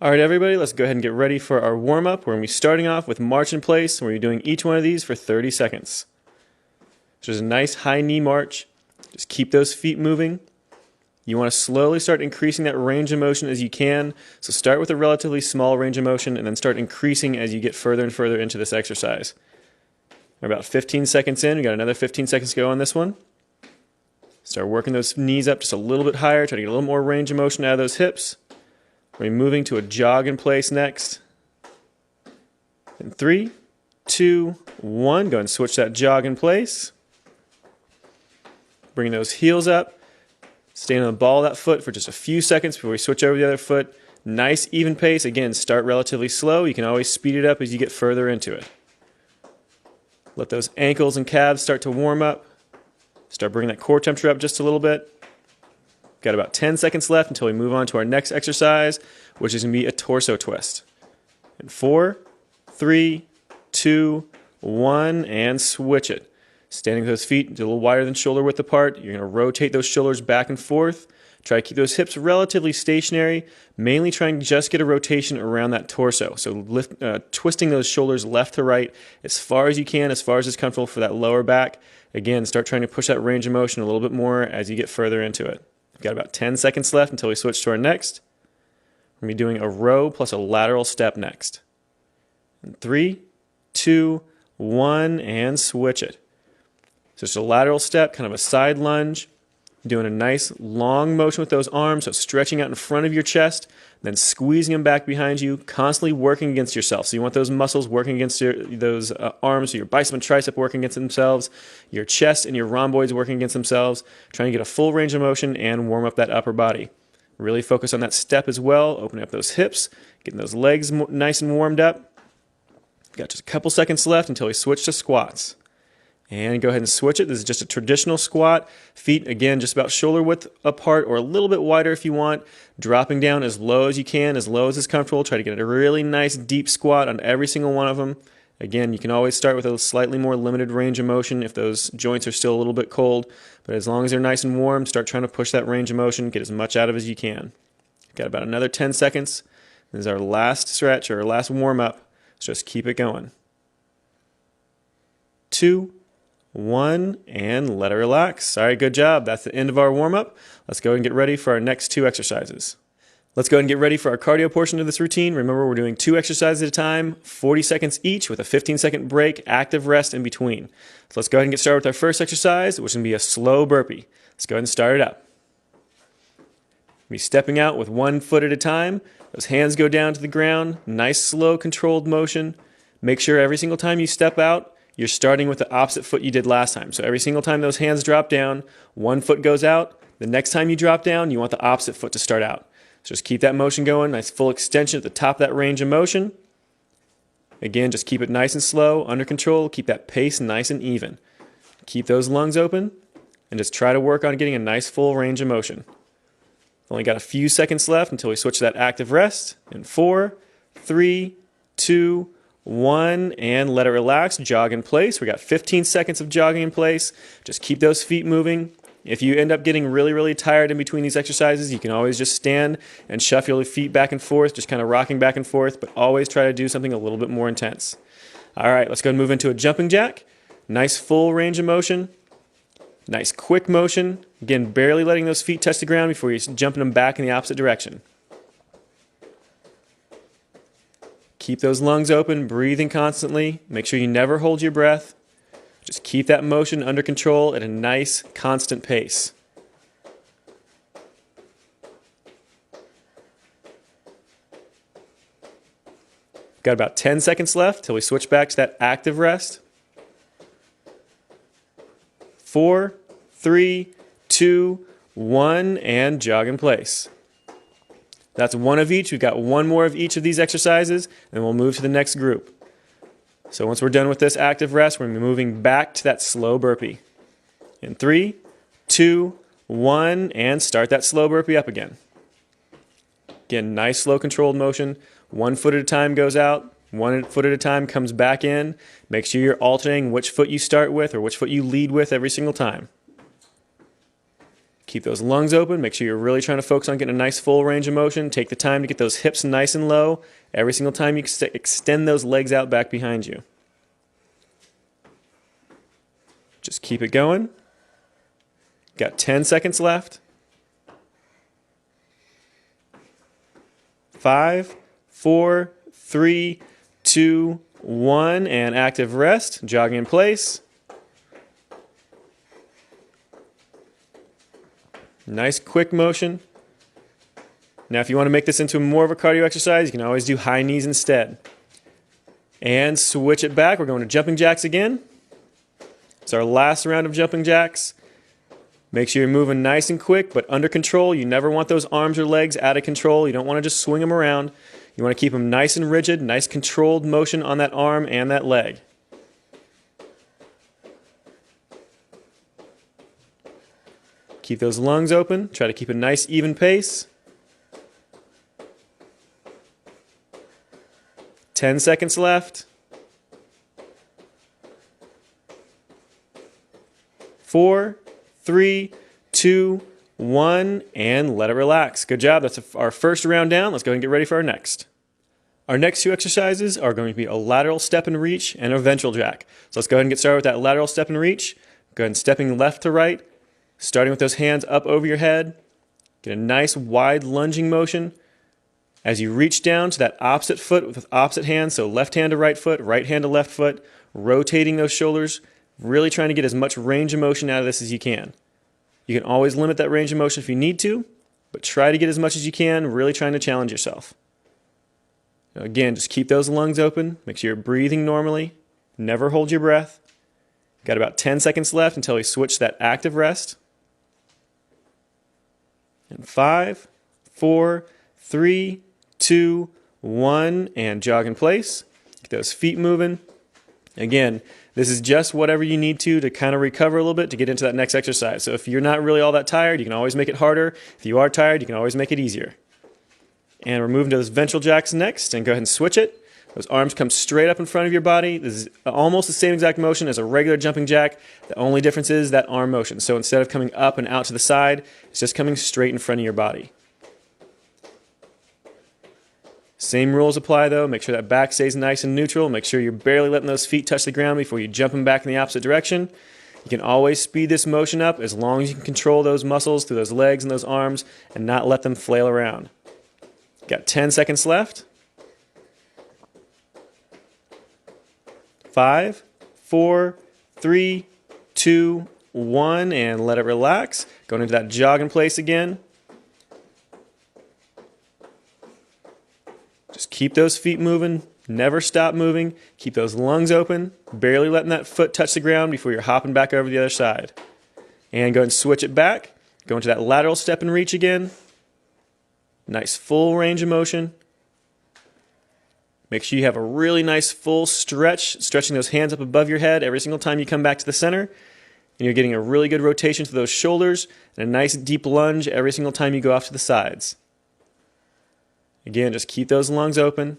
All right, everybody, let's go ahead and get ready for our warm-up. We're going to be starting off with march in place. We're going to be doing each one of these for 30 seconds. So there's a nice high knee march. Just keep those feet moving. You want to slowly start increasing that range of motion as you can. So start with a relatively small range of motion and then start increasing as you get further and further into this exercise. We're about 15 seconds in. We got another 15 seconds to go on this one. Start working those knees up just a little bit higher. Try to get a little more range of motion out of those hips. We're moving to a jog in place next. In 3, 2, 1. Go ahead and switch that jog in place. Bring those heels up. Stand on the ball of that foot for just a few seconds before we switch over to the other foot. Nice even pace. Again, start relatively slow. You can always speed it up as you get further into it. Let those ankles and calves start to warm up. Start bringing that core temperature up just a little bit. Got about 10 seconds left until we move on to our next exercise, which is going to be a torso twist. In 4, 3, 2, 1, and switch it. Standing with those feet a little wider than shoulder width apart. You're going to rotate those shoulders back and forth. Try to keep those hips relatively stationary, mainly trying to just get a rotation around that torso. So twisting those shoulders left to right as far as you can, as far as it's comfortable for that lower back. Again, start trying to push that range of motion a little bit more as you get further into it. We've got about 10 seconds left until we switch to our next. We're going to be doing a row plus a lateral step next. In 3, 2, 1, and switch it. So just a lateral step, kind of a side lunge. Doing a nice long motion with those arms, so stretching out in front of your chest, then squeezing them back behind you, constantly working against yourself. So you want those muscles working against those arms, so your bicep and tricep working against themselves, your chest and your rhomboids working against themselves, trying to get a full range of motion and warm up that upper body. Really focus on that step as well, opening up those hips, getting those legs nice and warmed up. Got just a couple seconds left until we switch to squats. And go ahead and switch it. This is just a traditional squat. Feet, again, just about shoulder width apart or a little bit wider if you want. Dropping down as low as you can, as low as is comfortable. Try to get a really nice deep squat on every single one of them. Again, you can always start with a slightly more limited range of motion if those joints are still a little bit cold. But as long as they're nice and warm, start trying to push that range of motion. Get as much out of it as you can. Got about another 10 seconds. This is our last stretch or our last warm-up. So just keep it going. 2, 1, and let it relax. All right, good job. That's the end of our warm-up. Let's go and get ready for our next 2 exercises. Let's go ahead and get ready for our cardio portion of this routine. Remember, we're doing 2 exercises at a time, 40 seconds each with a 15-second break, active rest in between. So let's go ahead and get started with our first exercise, which is going to be a slow burpee. Let's go ahead and start it up. Be stepping out with 1 foot at a time. Those hands go down to the ground. Nice, slow, controlled motion. Make sure every single time you step out, you're starting with the opposite foot you did last time. So every single time those hands drop down, 1 foot goes out. The next time you drop down, you want the opposite foot to start out. So just keep that motion going. Nice full extension at the top of that range of motion. Again, just keep it nice and slow, under control. Keep that pace nice and even. Keep those lungs open and just try to work on getting a nice full range of motion. Only got a few seconds left until we switch to that active rest. In 4, 3, 2, 1, and let it relax. Jog in place. We got 15 seconds of jogging in place. Just keep those feet moving. If you end up getting really, really tired in between these exercises, you can always just stand and shuffle your feet back and forth, just kind of rocking back and forth, but always try to do something a little bit more intense. All right, let's go and move into a jumping jack. Nice full range of motion. Nice quick motion. Again, barely letting those feet touch the ground before you're jumping them back in the opposite direction. Keep those lungs open, breathing constantly. Make sure you never hold your breath. Just keep that motion under control at a nice, constant pace. Got about 10 seconds left till we switch back to that active rest. 4, 3, 2, 1, and jog in place. That's 1 of each. We've got 1 more of each of these exercises, and we'll move to the next group. So once we're done with this active rest, we're going to be moving back to that slow burpee. In 3, 2, 1, and start that slow burpee up again. Again, nice, slow, controlled motion. 1 foot at a time goes out. 1 foot at a time comes back in. Make sure you're alternating which foot you start with or which foot you lead with every single time. Keep those lungs open. Make sure you're really trying to focus on getting a nice full range of motion. Take the time to get those hips nice and low. Every single time you extend those legs out back behind you. Just keep it going. Got 10 seconds left. 5, 4, 3, 2, 1, and active rest. Jogging in place. Nice quick motion. Now if you want to make this into more of a cardio exercise, you can always do high knees instead. And switch it back. We're going to jumping jacks again. It's our last round of jumping jacks. Make sure you're moving nice and quick, but under control. You never want those arms or legs out of control. You don't want to just swing them around. You want to keep them nice and rigid, nice controlled motion on that arm and that leg. Keep those lungs open. Try to keep a nice even pace. 10 seconds left. 4, 3, 2, 1, and let it relax. Good job. That's our first round down. Let's go ahead and get ready for our next. Our next two exercises are going to be a lateral step and reach and a ventral jack. So let's go ahead and get started with that lateral step and reach. Go ahead and stepping left to right, starting with those hands up over your head. Get a nice wide lunging motion. As you reach down to that opposite foot with opposite hand, so left hand to right foot, right hand to left foot, rotating those shoulders, really trying to get as much range of motion out of this as you can. You can always limit that range of motion if you need to, but try to get as much as you can, really trying to challenge yourself. Now again, just keep those lungs open. Make sure you're breathing normally. Never hold your breath. Got about 10 seconds left until we switch to that active rest. And 5, 4, 3, 2, 1, and jog in place. Get those feet moving. Again, this is just whatever you need to kind of recover a little bit to get into that next exercise. So if you're not really all that tired, you can always make it harder. If you are tired, you can always make it easier. And we're moving to those ventral jacks next, and go ahead and switch it. Those arms come straight up in front of your body. This is almost the same exact motion as a regular jumping jack. The only difference is that arm motion. So instead of coming up and out to the side, it's just coming straight in front of your body. Same rules apply though. Make sure that back stays nice and neutral. Make sure you're barely letting those feet touch the ground before you jump them back in the opposite direction. You can always speed this motion up as long as you can control those muscles through those legs and those arms and not let them flail around. Got 10 seconds left. 5, 4, 3, 2, 1, and let it relax. Going into that jog in place again. Just keep those feet moving. Never stop moving. Keep those lungs open. Barely letting that foot touch the ground before you're hopping back over the other side. And go and switch it back. Go into that lateral step and reach again. Nice full range of motion. Make sure you have a really nice full stretch, stretching those hands up above your head every single time you come back to the center. And you're getting a really good rotation to those shoulders and a nice deep lunge every single time you go off to the sides. Again, just keep those lungs open.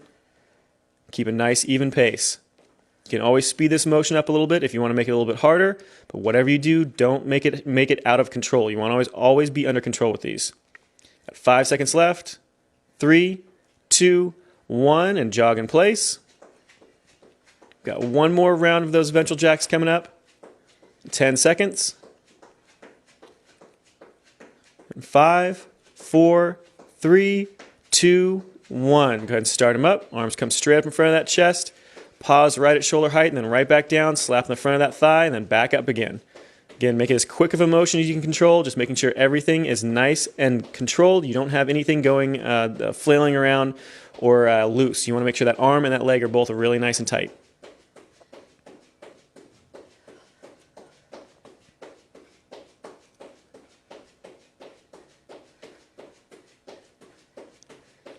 Keep a nice even pace. You can always speed this motion up a little bit if you want to make it a little bit harder, but whatever you do, don't make it out of control. You want to always be under control with these. Got 5 seconds left. 3, 2, 1, and jog in place. Got one more round of those ventral jacks coming up. 10 seconds. 5, 4, 3, 2, 1. Go ahead and start them up. Arms come straight up in front of that chest. Pause right at shoulder height and then right back down. Slap in the front of that thigh and then back up again. Again, make it as quick of a motion as you can control, just making sure everything is nice and controlled. You don't have anything going, flailing around or loose. You want to make sure that arm and that leg are both really nice and tight.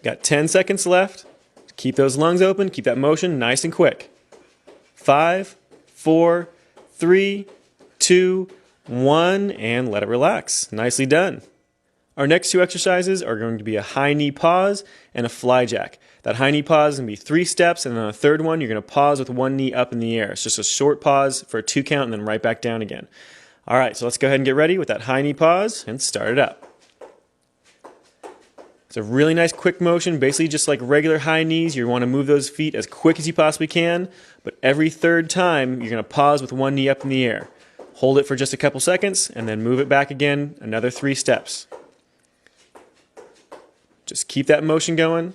Got 10 seconds left. Keep those lungs open. Keep that motion nice and quick. 5, 4, 3, 2, 1, and let it relax. Nicely done. Our next two exercises are going to be a high knee pause and a fly jack. That high knee pause is going to be 3 steps, and then on the third one, you're going to pause with one knee up in the air. It's just a short pause for a 2 count and then right back down again. All right, so let's go ahead and get ready with that high knee pause and start it up. It's a really nice quick motion, basically just like regular high knees. You want to move those feet as quick as you possibly can, but every third time you're going to pause with one knee up in the air. Hold it for just a couple seconds and then move it back again, another 3 steps. Just keep that motion going.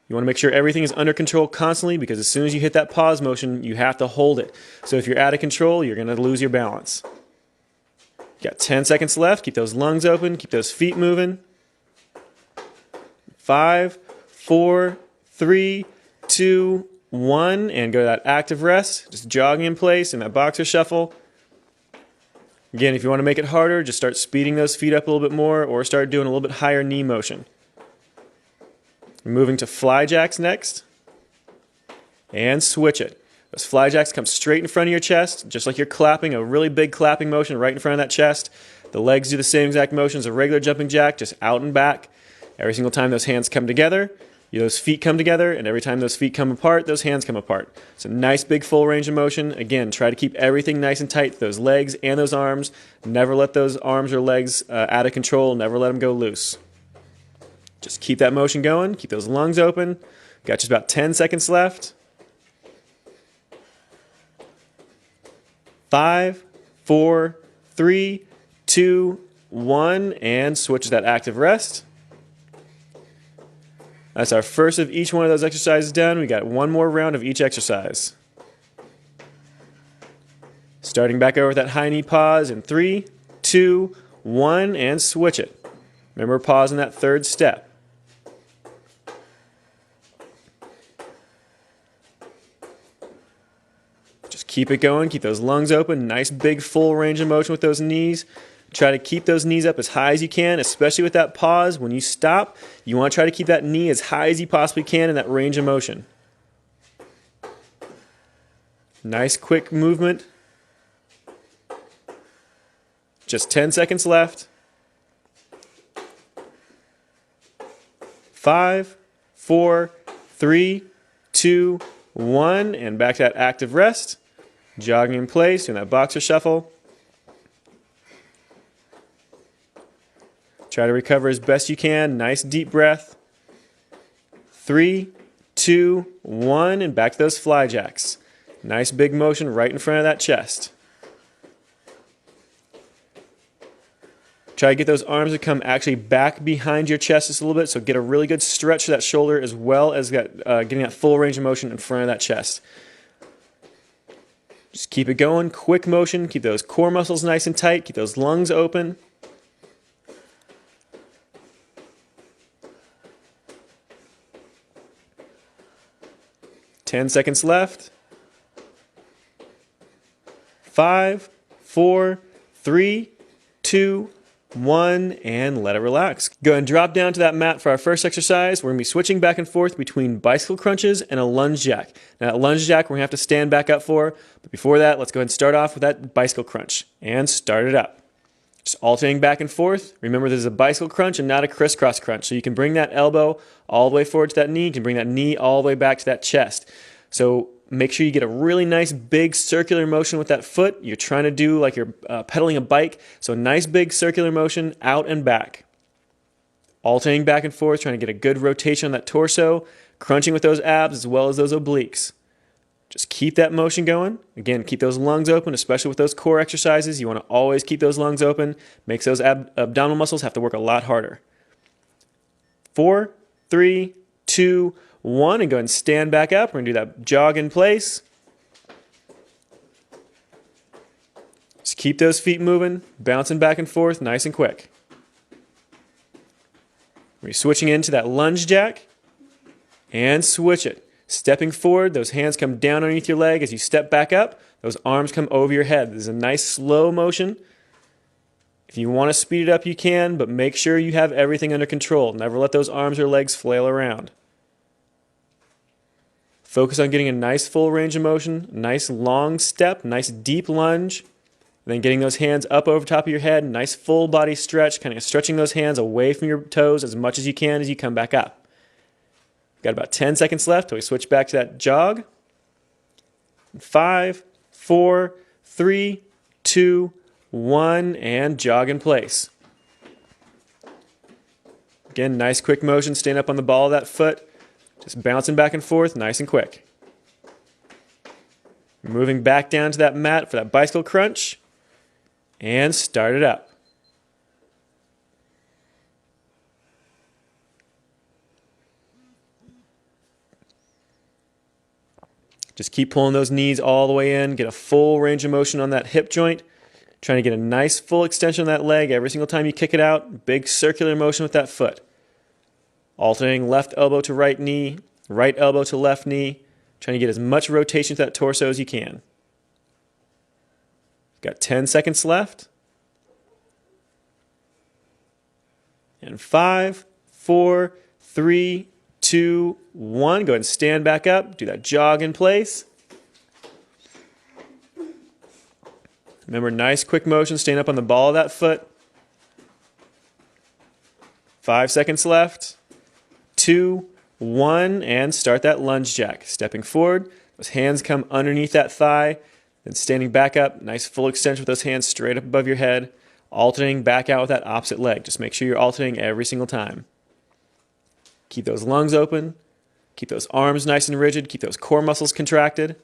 You want to make sure everything is under control constantly, because as soon as you hit that pause motion, you have to hold it. So if you're out of control, you're going to lose your balance. You got 10 seconds left. Keep those lungs open. Keep those feet moving. 5, 4, 3, 2, 1, and go to that active rest. Just jogging in place in that boxer shuffle. Again, if you want to make it harder, just start speeding those feet up a little bit more, or start doing a little bit higher knee motion. Moving to fly jacks next, and switch it. Those fly jacks come straight in front of your chest, just like you're clapping, a really big clapping motion right in front of that chest. The legs do the same exact motion as a regular jumping jack, just out and back. Every single time those hands come together, those feet come together, and every time those feet come apart, those hands come apart. It's a nice big full range of motion. Again, try to keep everything nice and tight, those legs and those arms. Never let those arms or legs out of control. Never let them go loose. Just keep that motion going. Keep those lungs open. Got just about 10 seconds left. 5, 4, 3, 2, 1, and switch to that active rest. That's our first of each one of those exercises done. We got one more round of each exercise. Starting back over with that high knee pause in 3, 2, 1, and switch it. Remember, pause in that third step. Just keep it going. Keep those lungs open. Nice big full range of motion with those knees. Try to keep those knees up as high as you can, especially with that pause. When you stop, you want to try to keep that knee as high as you possibly can in that range of motion. Nice quick movement. Just 10 seconds left. 5, 4, 3, 2, 1, and back to that active rest. Jogging in place, doing that boxer shuffle. Try to recover as best you can. Nice deep breath. 3, 2, 1, and back to those fly jacks. Nice big motion right in front of that chest. Try to get those arms to come actually back behind your chest just a little bit, so get a really good stretch to that shoulder, as well as getting that full range of motion in front of that chest. Just keep it going. Quick motion. Keep those core muscles nice and tight. Keep those lungs open. Ten seconds left. 5, 4, 3, 2, 1, and let it relax. Go ahead and drop down to that mat for our first exercise. We're going to be switching back and forth between bicycle crunches and a lunge jack. Now, that lunge jack we're going to have to stand back up for, but before that, let's go ahead and start off with that bicycle crunch and start it up. Just alternating back and forth. Remember, this is a bicycle crunch and not a crisscross crunch, so you can bring that elbow all the way forward to that knee. You can bring that knee all the way back to that chest. So make sure you get a really nice big circular motion with that foot. You're trying to do like you're pedaling a bike. So a nice big circular motion out and back. Alternating back and forth, trying to get a good rotation on that torso, crunching with those abs as well as those obliques. Just keep that motion going. Again, keep those lungs open, especially with those core exercises. You want to always keep those lungs open. Makes those abdominal muscles have to work a lot harder. 4, 3, 2, 1, and go ahead and stand back up. We're going to do that jog in place. Just keep those feet moving, bouncing back and forth, nice and quick. We're switching into that lunge jack, and switch it. Stepping forward, those hands come down underneath your leg. As you step back up, those arms come over your head. This is a nice slow motion. If you want to speed it up, you can, but make sure you have everything under control. Never let those arms or legs flail around. Focus on getting a nice full range of motion, nice long step, nice deep lunge, and then getting those hands up over top of your head, nice full body stretch, kind of stretching those hands away from your toes as much as you can as you come back up. Got about 10 seconds left till we switch back to that jog. 5, 4, 3, 2, 1, and jog in place. Again, nice quick motion, staying up on the ball of that foot, just bouncing back and forth, nice and quick. Moving back down to that mat for that bicycle crunch, and start it up. Just keep pulling those knees all the way in, get a full range of motion on that hip joint, trying to get a nice full extension on that leg every single time you kick it out, big circular motion with that foot. Alternating left elbow to right knee, right elbow to left knee, trying to get as much rotation to that torso as you can. Got 10 seconds left. And 5, 4, 3, 2, 1. Go ahead and stand back up. Do that jog in place. Remember, nice quick motion, staying up on the ball of that foot. 5 seconds left. 2, 1, and start that lunge jack. Stepping forward, those hands come underneath that thigh, then standing back up, nice full extension with those hands straight up above your head, alternating back out with that opposite leg. Just make sure you're alternating every single time. Keep those lungs open, keep those arms nice and rigid, keep those core muscles contracted.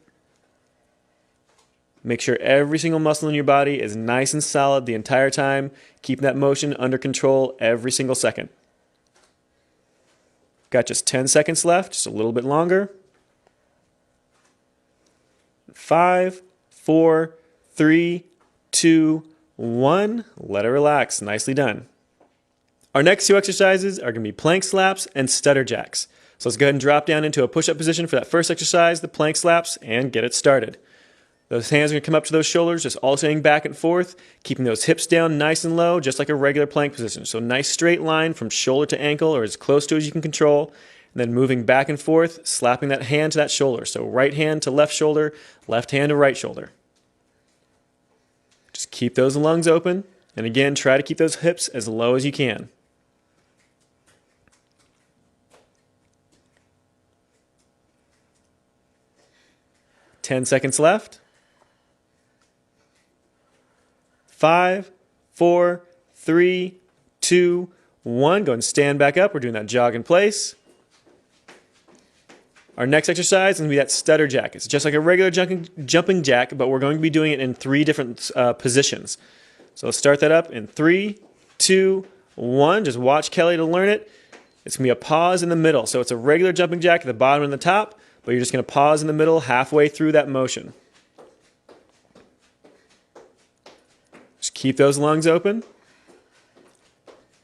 Make sure every single muscle in your body is nice and solid the entire time, keeping that motion under control every single second. Got just 10 seconds left, just a little bit longer. 5, 4, 3, 2, 1. Let it relax. Nicely done. Our next two exercises are going to be plank slaps and stutter jacks. So let's go ahead and drop down into a push-up position for that first exercise, the plank slaps, and get it started. Those hands are going to come up to those shoulders, just alternating back and forth, keeping those hips down nice and low, just like a regular plank position. So nice straight line from shoulder to ankle, or as close to as you can control, and then moving back and forth, slapping that hand to that shoulder. So right hand to left shoulder, left hand to right shoulder. Just keep those lungs open, and again, try to keep those hips as low as you can. Ten seconds left. 5, 4, 3, 2, 1. Go ahead and stand back up. We're doing that jog in place. Our next exercise is going to be that stutter jack. It's just like a regular jumping jack, but we're going to be doing it in 3 different positions. So let's start that up in 3, 2, 1. Just watch Kelly to learn it. It's going to be a pause in the middle. So it's a regular jumping jack at the bottom and the top, but you're just going to pause in the middle halfway through that motion. Just keep those lungs open.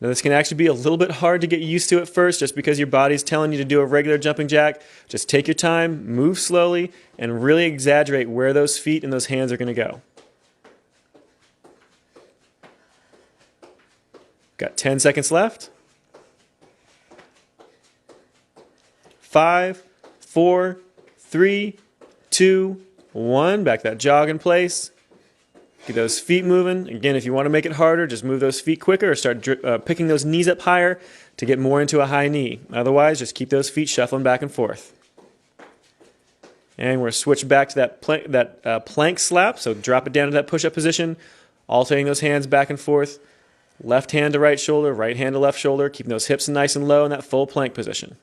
Now this can actually be a little bit hard to get used to at first just because your body's telling you to do a regular jumping jack. Just take your time, move slowly, and really exaggerate where those feet and those hands are going to go. Got 10 seconds left. 5, 4, 3, 2, 1. Back that jog in place. Get those feet moving. Again, if you want to make it harder, just move those feet quicker or start picking those knees up higher to get more into a high knee. Otherwise, just keep those feet shuffling back and forth. And we're going to switch back to that plank slap. So drop it down to that push-up position, alternating those hands back and forth. Left hand to right shoulder, right hand to left shoulder, keeping those hips nice and low in that full plank position.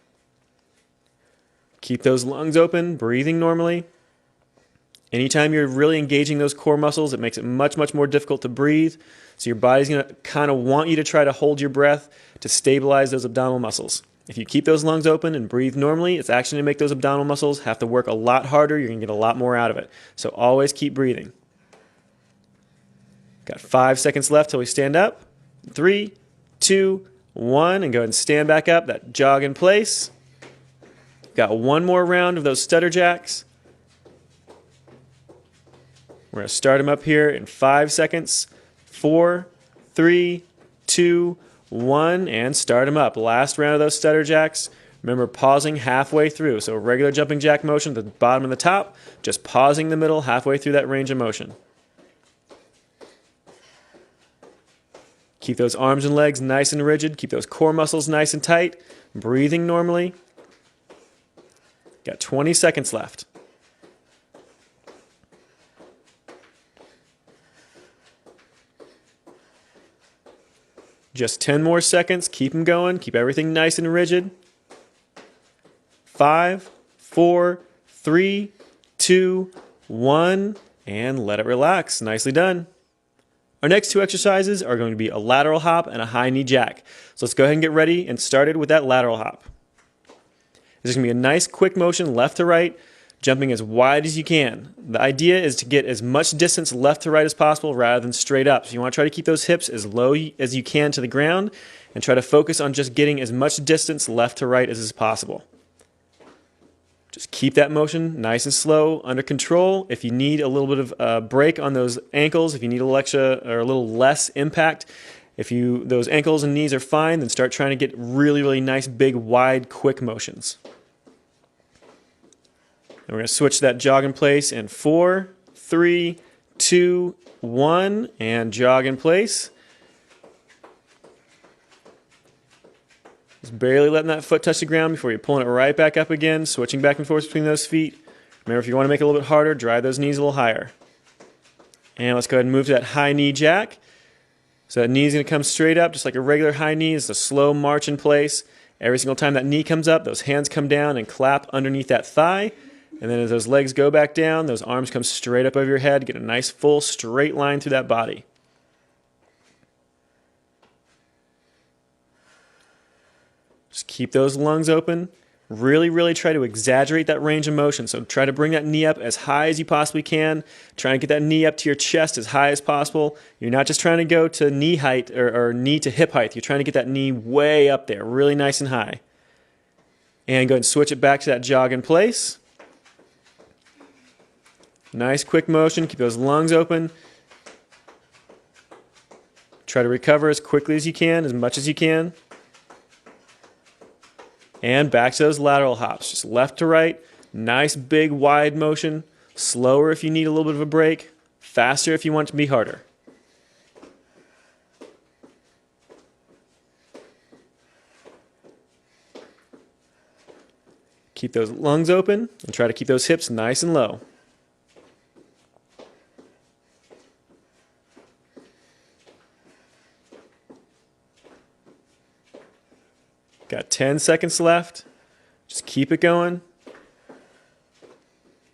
Keep those lungs open, breathing normally. Anytime you're really engaging those core muscles, it makes it much, much more difficult to breathe. So your body's going to kind of want you to try to hold your breath to stabilize those abdominal muscles. If you keep those lungs open and breathe normally, it's actually going to make those abdominal muscles have to work a lot harder. You're going to get a lot more out of it. So always keep breathing. Got 5 seconds left till we stand up. 3, 2, 1, and go ahead and stand back up. That jog in place. Got one more round of those stutter jacks. We're going to start them up here in 5 seconds. 4, 3, 2, 1, and start them up. Last round of those stutter jacks. Remember, pausing halfway through. So regular jumping jack motion at the bottom and the top, just pausing the middle halfway through that range of motion. Keep those arms and legs nice and rigid. Keep those core muscles nice and tight. Breathing normally. Got 20 seconds left. Just 10 more seconds. Keep them going. Keep everything nice and rigid. 5, 4, 3, 2, 1, and let it relax. Nicely done. Our next two exercises are going to be a lateral hop and a high knee jack. So let's go ahead and get ready and started with that lateral hop. There's going to be a nice quick motion left to right, jumping as wide as you can. The idea is to get as much distance left to right as possible rather than straight up. So you want to try to keep those hips as low as you can to the ground and try to focus on just getting as much distance left to right as is possible. Just keep that motion nice and slow, under control. If you need a little bit of a break on those ankles, if you need a little extra or a little less impact, if those ankles and knees are fine, then start trying to get really, really nice, big, wide, quick motions. And we're going to switch that jog in place in 4, 3, 2, 1, and jog in place. Just barely letting that foot touch the ground before you're pulling it right back up again, switching back and forth between those feet. Remember, if you want to make it a little bit harder, drive those knees a little higher. And let's go ahead and move to that high knee jack. So that knee is going to come straight up, just like a regular high knee. It's a slow march in place. Every single time that knee comes up, those hands come down and clap underneath that thigh. And then as those legs go back down, those arms come straight up over your head. Get a nice full straight line through that body. Just keep those lungs open. Really, really try to exaggerate that range of motion. So try to bring that knee up as high as you possibly can. Try and get that knee up to your chest as high as possible. You're not just trying to go to knee height or knee to hip height. You're trying to get that knee way up there, really nice and high. And go ahead and switch it back to that jog in place. Nice quick motion. Keep those lungs open. Try to recover as quickly as you can, as much as you can. And back to those lateral hops. Just left to right. Nice big wide motion. Slower if you need a little bit of a break. Faster if you want it to be harder. Keep those lungs open and try to keep those hips nice and low. Got 10 seconds left. Just keep it going.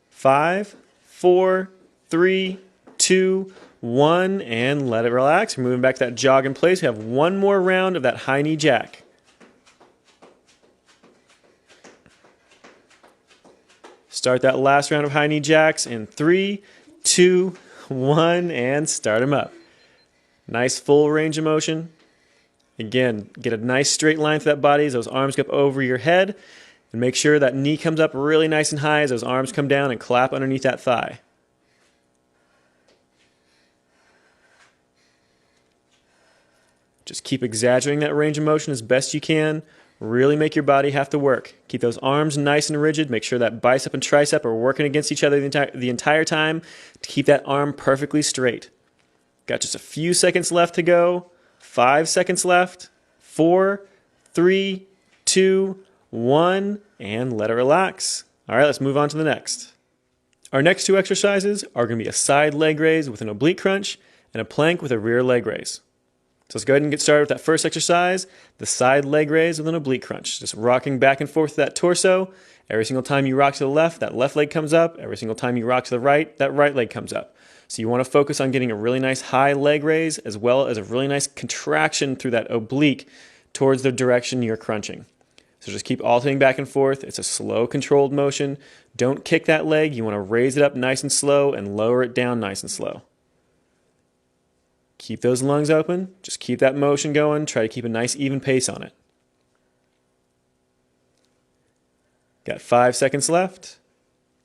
5, 4, 3, 2, 1, and let it relax. We're moving back to that jog in place. We have one more round of that high knee jack. Start that last round of high knee jacks in 3, 2, 1, and start them up. Nice full range of motion. Again, get a nice straight line through that body as those arms go up over your head. And make sure that knee comes up really nice and high as those arms come down and clap underneath that thigh. Just keep exaggerating that range of motion as best you can. Really make your body have to work. Keep those arms nice and rigid. Make sure that bicep and tricep are working against each other the entire time to keep that arm perfectly straight. Got just a few seconds left to go. 5 seconds left. 4, 3, 2, 1, and let it relax. All right, let's move on to the next. Our next two exercises are going to be a side leg raise with an oblique crunch and a plank with a rear leg raise. So let's go ahead and get started with that first exercise, the side leg raise with an oblique crunch. Just rocking back and forth that torso. Every single time you rock to the left, that left leg comes up. Every single time you rock to the right, that right leg comes up. So you want to focus on getting a really nice high leg raise as well as a really nice contraction through that oblique towards the direction you're crunching. So just keep alternating back and forth. It's a slow, controlled motion. Don't kick that leg. You want to raise it up nice and slow and lower it down nice and slow. Keep those lungs open. Just keep that motion going. Try to keep a nice, even pace on it. Got 5 seconds left.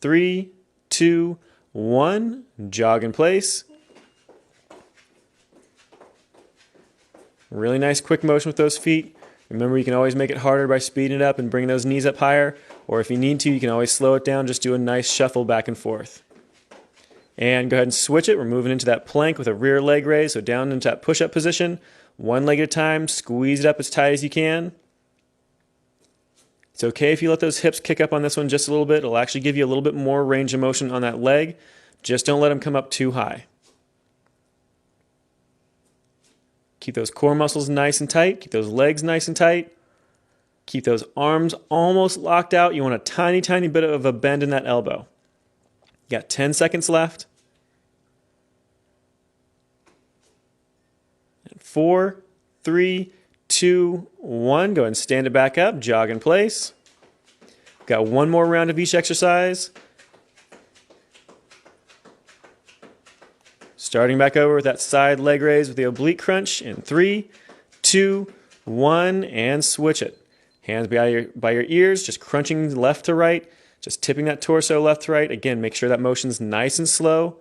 3, 2, 1. Jog in place. Really nice, quick motion with those feet. Remember, you can always make it harder by speeding it up and bringing those knees up higher. Or if you need to, you can always slow it down. Just do a nice shuffle back and forth. And go ahead and switch it. We're moving into that plank with a rear leg raise. So down into that push-up position. One leg at a time. Squeeze it up as tight as you can. It's okay if you let those hips kick up on this one just a little bit. It'll actually give you a little bit more range of motion on that leg. Just don't let them come up too high. Keep those core muscles nice and tight. Keep those legs nice and tight. Keep those arms almost locked out. You want a tiny, tiny bit of a bend in that elbow. You got 10 seconds left. 4, 3, 2, 1. Go ahead and stand it back up. Jog in place. Got one more round of each exercise. Starting back over with that side leg raise with the oblique crunch in 3, 2, 1, and switch it. Hands by your ears, just crunching left to right, just tipping that torso left to right. Again, make sure that motion's nice and slow.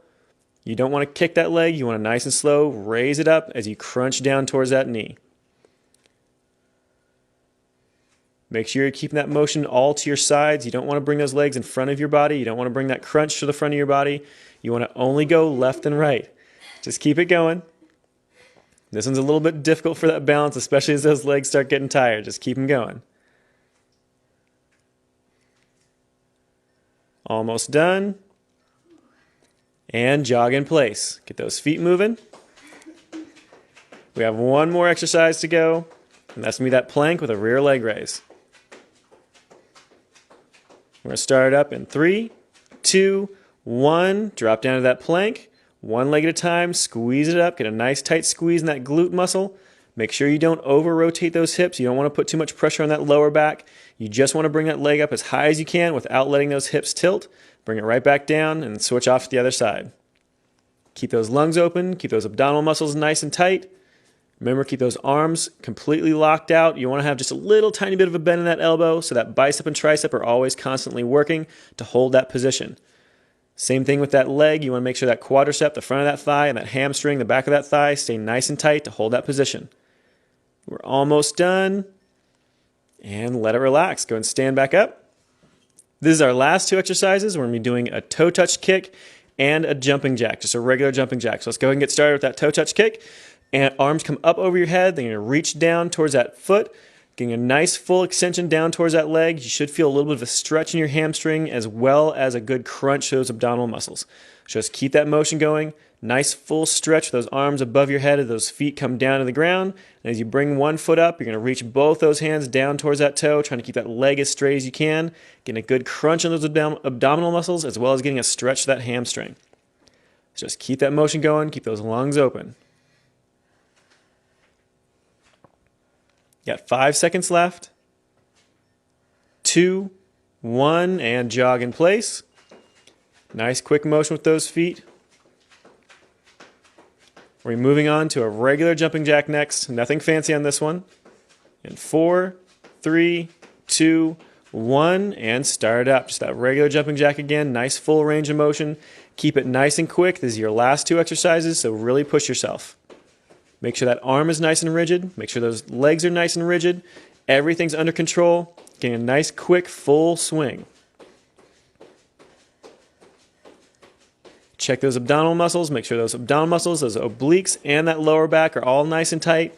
You don't want to kick that leg. You want to nice and slow raise it up as you crunch down towards that knee. Make sure you're keeping that motion all to your sides. You don't want to bring those legs in front of your body. You don't want to bring that crunch to the front of your body. You want to only go left and right. Just keep it going. This one's a little bit difficult for that balance, especially as those legs start getting tired. Just keep them going. Almost done. And jog in place. Get those feet moving. We have one more exercise to go, and that's going to be that plank with a rear leg raise. We're going to start it up in 3, 2, 1. Drop down to that plank. One leg at a time. Squeeze it up. Get a nice tight squeeze in that glute muscle. Make sure you don't over-rotate those hips. You don't want to put too much pressure on that lower back. You just want to bring that leg up as high as you can without letting those hips tilt. Bring it right back down and switch off to the other side. Keep those lungs open. Keep those abdominal muscles nice and tight. Remember, keep those arms completely locked out. You want to have just a little tiny bit of a bend in that elbow so that bicep and tricep are always constantly working to hold that position. Same thing with that leg. You want to make sure that quadricep, the front of that thigh, and that hamstring, the back of that thigh, stay nice and tight to hold that position. We're almost done. And let it relax. Go and stand back up. This is our last two exercises. We're going to be doing a toe touch kick and a jumping jack, just a regular jumping jack. So let's go ahead and get started with that toe touch kick. And arms come up over your head. Then you're going to reach down towards that foot, getting a nice full extension down towards that leg. You should feel a little bit of a stretch in your hamstring as well as a good crunch to those abdominal muscles. Just keep that motion going. Nice full stretch with those arms above your head as those feet come down to the ground. And as you bring one foot up, you're going to reach both those hands down towards that toe, trying to keep that leg as straight as you can, getting a good crunch on those abdominal muscles as well as getting a stretch to that hamstring. Just keep that motion going. Keep those lungs open. You got 5 seconds left. 2, 1, and jog in place. Nice quick motion with those feet. We're moving on to a regular jumping jack next. Nothing fancy on this one. In 4, 3, 2, 1, and start it up. Just that regular jumping jack again. Nice full range of motion. Keep it nice and quick. This is your last two exercises, so really push yourself. Make sure that arm is nice and rigid. Make sure those legs are nice and rigid. Everything's under control. Getting a nice, quick, full swing. Check those abdominal muscles. Make sure those abdominal muscles, those obliques, and that lower back are all nice and tight.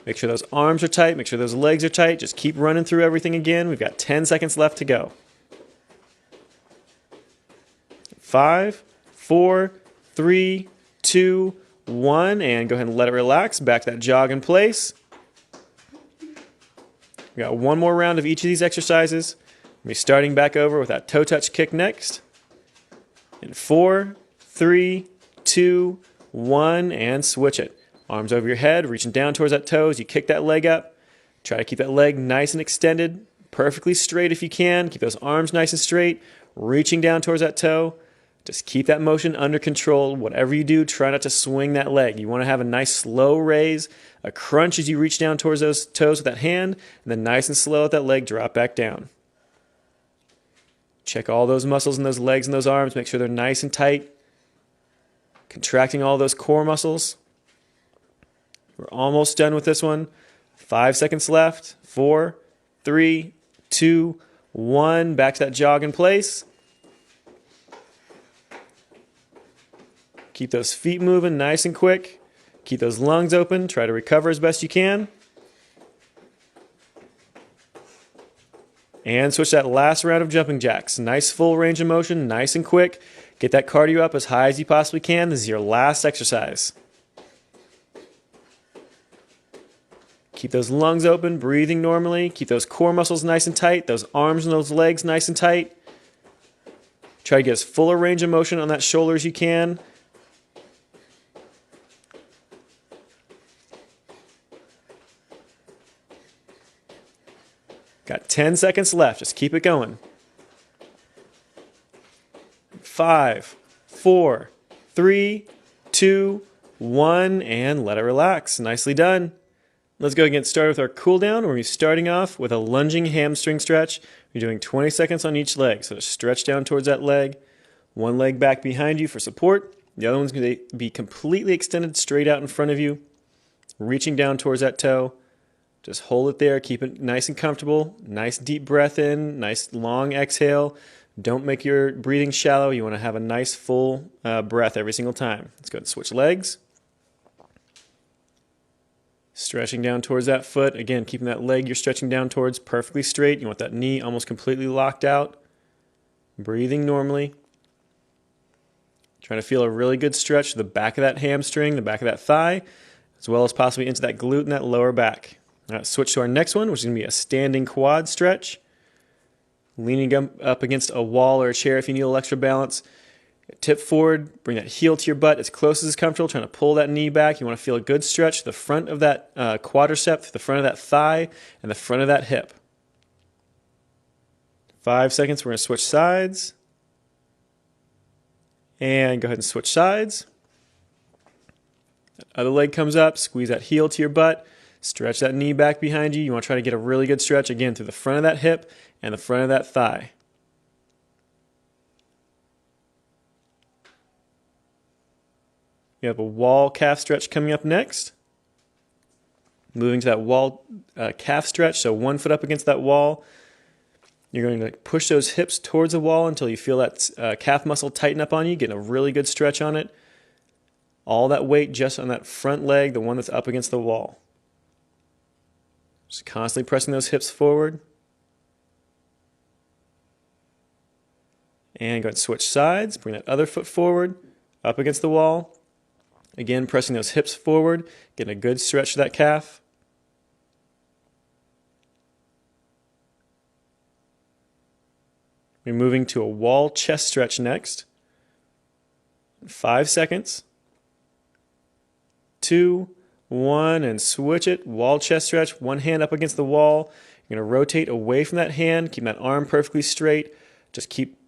Make sure those arms are tight. Make sure those legs are tight. Just keep running through everything again. We've got 10 seconds left to go. 5, 4, 3, 2, 1, and go ahead and let it relax. Back to that jog in place. We got one more round of each of these exercises. We'll be starting back over with that toe touch kick next. In 4, 3, 2, 1, and switch it. Arms over your head, reaching down towards that toe as you kick that leg up. Try to keep that leg nice and extended, perfectly straight if you can. Keep those arms nice and straight, reaching down towards that toe. Just keep that motion under control. Whatever you do, try not to swing that leg. You want to have a nice slow raise, a crunch as you reach down towards those toes with that hand, and then nice and slow let that leg drop back down. Check all those muscles in those legs and those arms. Make sure they're nice and tight. Contracting all those core muscles. We're almost done with this one. 5 seconds left. 4, 3, 2, 1. Back to that jog in place. Keep those feet moving nice and quick. Keep those lungs open. Try to recover as best you can. And switch that last round of jumping jacks. Nice full range of motion, nice and quick. Get that cardio up as high as you possibly can. This is your last exercise. Keep those lungs open, breathing normally. Keep those core muscles nice and tight, those arms and those legs nice and tight. Try to get as full a range of motion on that shoulder as you can. Got 10 seconds left. Just keep it going. 5, 4, 3, 2, 1, and let it relax. Nicely done. Let's go and get started with our cool down. We're going to be starting off with a lunging hamstring stretch. You're doing 20 seconds on each leg. So just stretch down towards that leg. One leg back behind you for support. The other one's going to be completely extended straight out in front of you. Reaching down towards that toe. Just hold it there. Keep it nice and comfortable. Nice deep breath in. Nice long exhale. Don't make your breathing shallow. You want to have a nice full breath every single time. Let's go ahead and switch legs. Stretching down towards that foot. Again, keeping that leg you're stretching down towards perfectly straight. You want that knee almost completely locked out. Breathing normally. Trying to feel a really good stretch to the back of that hamstring, the back of that thigh, as well as possibly into that glute and that lower back. All right, switch to our next one, which is going to be a standing quad stretch. Leaning up against a wall or a chair if you need a little extra balance. Tip forward, bring that heel to your butt as close as is comfortable, trying to pull that knee back. You want to feel a good stretch to the front of that quadricep, the front of that thigh, and the front of that hip. 5 seconds, we're going to switch sides. And go ahead and switch sides. Other leg comes up, squeeze that heel to your butt, stretch that knee back behind you. You want to try to get a really good stretch, again, through the front of that hip and the front of that thigh. You have a wall calf stretch coming up next. Moving to that wall calf stretch, so 1 foot up against that wall. You're going to push those hips towards the wall until you feel that calf muscle tighten up on you, getting a really good stretch on it. All that weight just on that front leg, the one that's up against the wall. Just constantly pressing those hips forward. And go ahead and switch sides. Bring that other foot forward, up against the wall. Again, pressing those hips forward, getting a good stretch to that calf. We're moving to a wall chest stretch next. 5 seconds. 2, 1, and switch it. Wall chest stretch, one hand up against the wall. You're going to rotate away from that hand, keep that arm perfectly straight. Just keep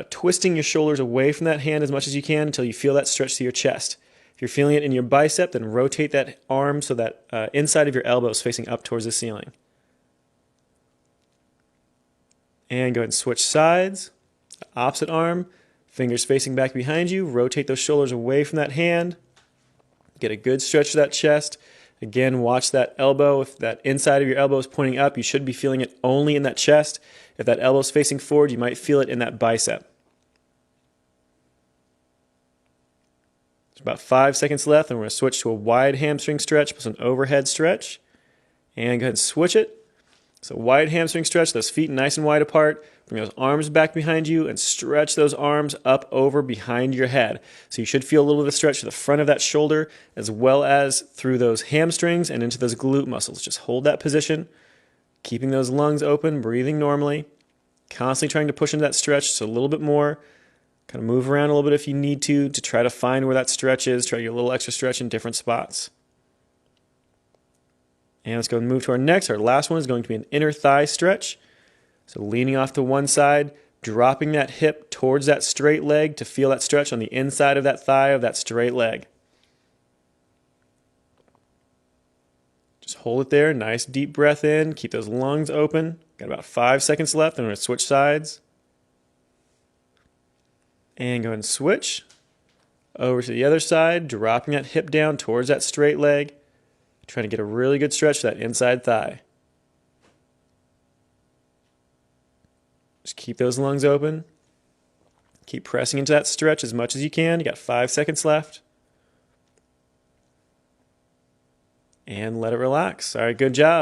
twisting your shoulders away from that hand as much as you can until you feel that stretch to your chest. If you're feeling it in your bicep, then rotate that arm so that inside of your elbow is facing up towards the ceiling. And go ahead and switch sides. Opposite arm, fingers facing back behind you. Rotate those shoulders away from that hand. Get a good stretch to that chest. Again, watch that elbow. If that inside of your elbow is pointing up, you should be feeling it only in that chest. If that elbow is facing forward, you might feel it in that bicep. There's about 5 seconds left, and we're going to switch to a wide hamstring stretch plus an overhead stretch. And go ahead and switch it. So wide hamstring stretch, those feet nice and wide apart. Bring those arms back behind you and stretch those arms up over behind your head. So you should feel a little bit of stretch to the front of that shoulder as well as through those hamstrings and into those glute muscles. Just hold that position, keeping those lungs open, breathing normally, constantly trying to push into that stretch just a little bit more. Kind of move around a little bit if you need to try to find where that stretch is. Try to get a little extra stretch in different spots. And let's go and move to our next. Our last one is going to be an inner thigh stretch. So leaning off to one side, dropping that hip towards that straight leg to feel that stretch on the inside of that thigh of that straight leg. Just hold it there. Nice deep breath in. Keep those lungs open. Got about 5 seconds left. And we're going to switch sides. And go ahead and switch over to the other side, dropping that hip down towards that straight leg. Trying to get a really good stretch to that inside thigh. Just keep those lungs open. Keep pressing into that stretch as much as you can. You got 5 seconds left. And let it relax. All right, good job.